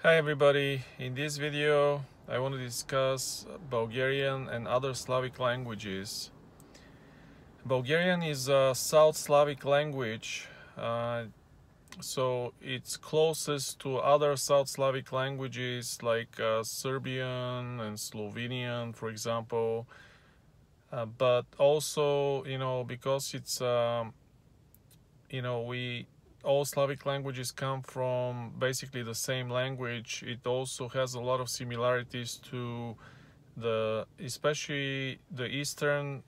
Hi everybody, in this video I want to discuss Bulgarian and other Slavic languages. Bulgarian is a South Slavic language, so it's closest to other South Slavic languages like Serbian and Slovenian, for example. But also, because it's, all Slavic languages come from basically the same language. It also has a lot of similarities to especially the eastern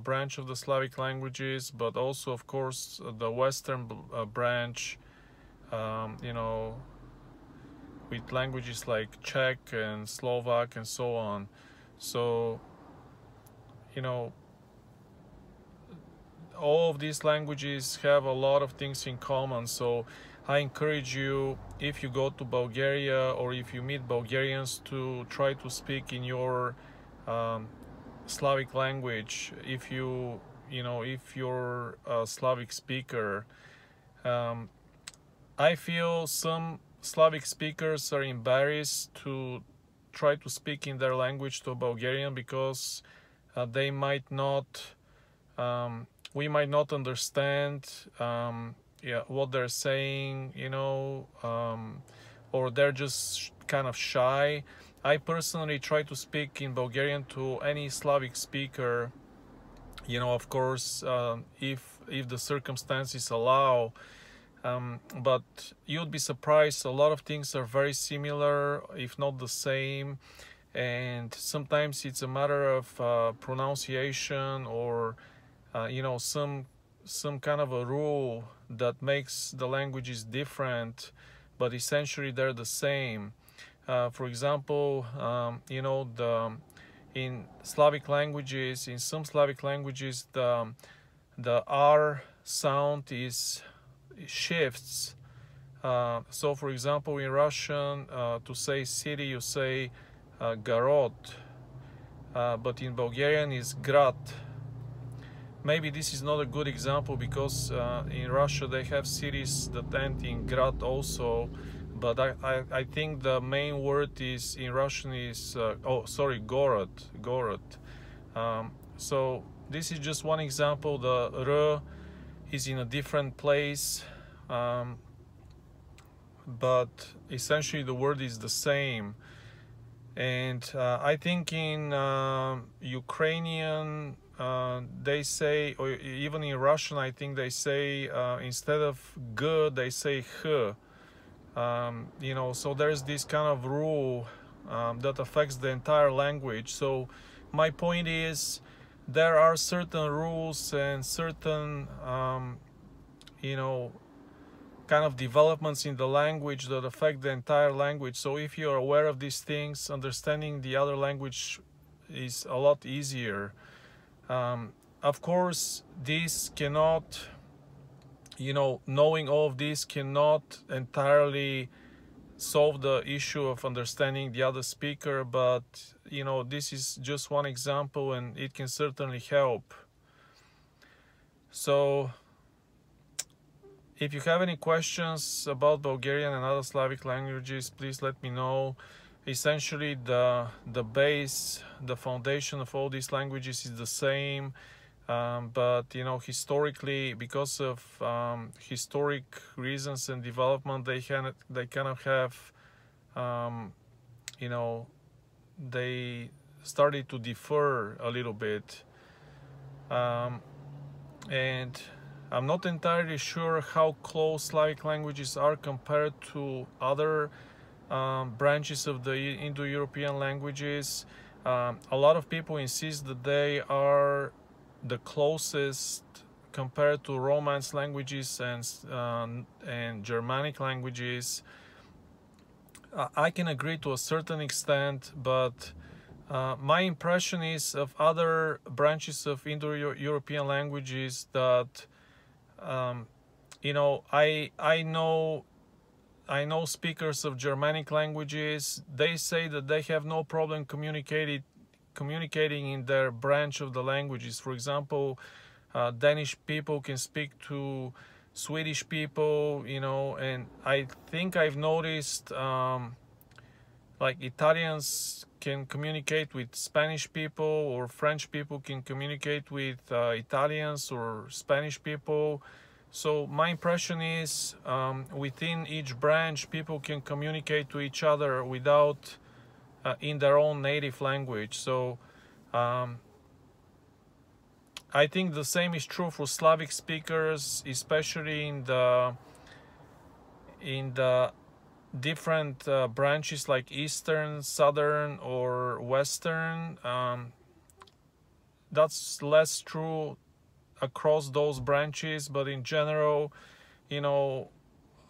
branch of the Slavic languages, but also, of course, the western branch, with languages like Czech and Slovak and so on. So, all of these languages have a lot of things in common. So I encourage you, if you go to Bulgaria or if you meet Bulgarians, to try to speak in your Slavic language if you're a Slavic speaker. I feel some Slavic speakers are embarrassed to try to speak in their language to a Bulgarian because they might not we might not understand what they're saying, or they're just kind of shy. I personally try to speak in Bulgarian to any Slavic speaker, of course, if the circumstances allow. But you'd be surprised, a lot of things are very similar, if not the same, and sometimes it's a matter of pronunciation or some kind of a rule that makes the languages different, but essentially they're the same. For example, in Slavic languages, in some Slavic languages, the R sound shifts. So, for example, in Russian, to say city, you say garod, but in Bulgarian is grad. Maybe this is not a good example because in Russia they have cities that end in grad also, but I think the main word is in Russian is gorod. So this is just one example. The R is in a different place, but essentially the word is the same. And I think in Ukrainian they say, or even in Russian, I think they say instead of g, they say h. So there's this kind of rule that affects the entire language. So my point is, there are certain rules and certain, kind of developments in the language that affect the entire language. So if you're aware of these things, understanding the other language is a lot easier. Of course, this cannot, knowing all of this cannot entirely solve the issue of understanding the other speaker, but this is just one example and it can certainly help. So if you have any questions about Bulgarian and other Slavic languages, please let me know. Essentially, the base, the foundation of all these languages is the same, but historically, because of historic reasons and development, they kind of have, they started to differ a little bit, and I'm not entirely sure how close Slavic languages are compared to other branches of the Indo-European languages. A lot of people insist that they are the closest compared to Romance languages and Germanic languages. I can agree to a certain extent, but my impression is of other branches of Indo-European languages that I know speakers of Germanic languages. They say that they have no problem communicating in their branch of the languages. For example, Danish people can speak to Swedish people, you know, and I think I've noticed like Italians can communicate with Spanish people, or French people can communicate with Italians or Spanish people. So my impression is within each branch, people can communicate to each other without in their own native language. So I think the same is true for Slavic speakers, especially in the different branches like Eastern, Southern, or Western. That's less true across those branches, but in general, you know,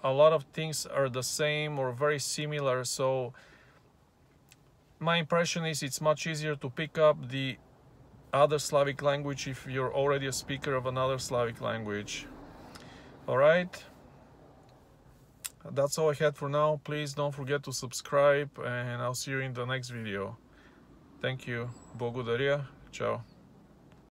a lot of things are the same or very similar. So my impression is it's much easier to pick up the other Slavic language if you're already a speaker of another Slavic language. All right, that's all I had for now. Please don't forget to subscribe, and I'll see you in the next video. Thank you. Благодаря. Ciao.